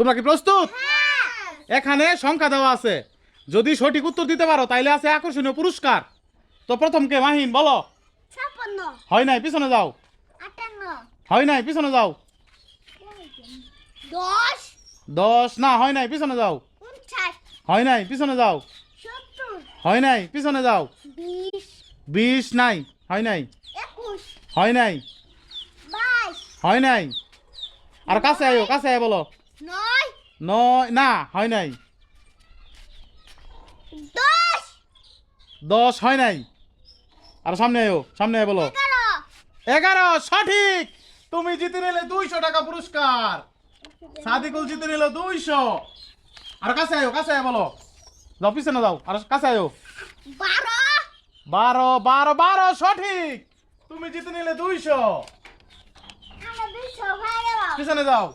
তোমরা কি প্রস্তুত? এখানে সংখ্যা দেওয়া আছে, যদি সঠিক উত্তর দিতে পারো তাইলে আছে আকর্ষণীয় পুরস্কার। তো প্রথম কে? মাহিন বলো। 56 হয় নাই, পিছনে যাও। 58 হয় নাই, পিছনে যাও। 10 10 না, হয় নাই, পিছনে যাও। 49 হয় নাই, পিছনে যাও। 70 হয় নাই, পিছনে যাও। 20 20 নাই, হয় নাই। 21 হয় নাই, 22 হয় নাই। আর কাছে আয়ো, কাছে আয় বলো। 9 9 না, হয় নাই। 10 10 হয় নাই। আর সামনে আয়ো, সামনে আয় বলো। 11 সঠিক। তুমি জিতে নিলে 200 টাকা পুরস্কার। সাদিকুল জিতে নিল 200। আর কাছে আয়ো, কাছে আয় বলো। যাও, পিছনে যাও, আর কাছে আয়ো। 12 12 সঠিক। তুমি জিতে নিলে 200। আমরা 200 ভাই দেব পিছনে যাও।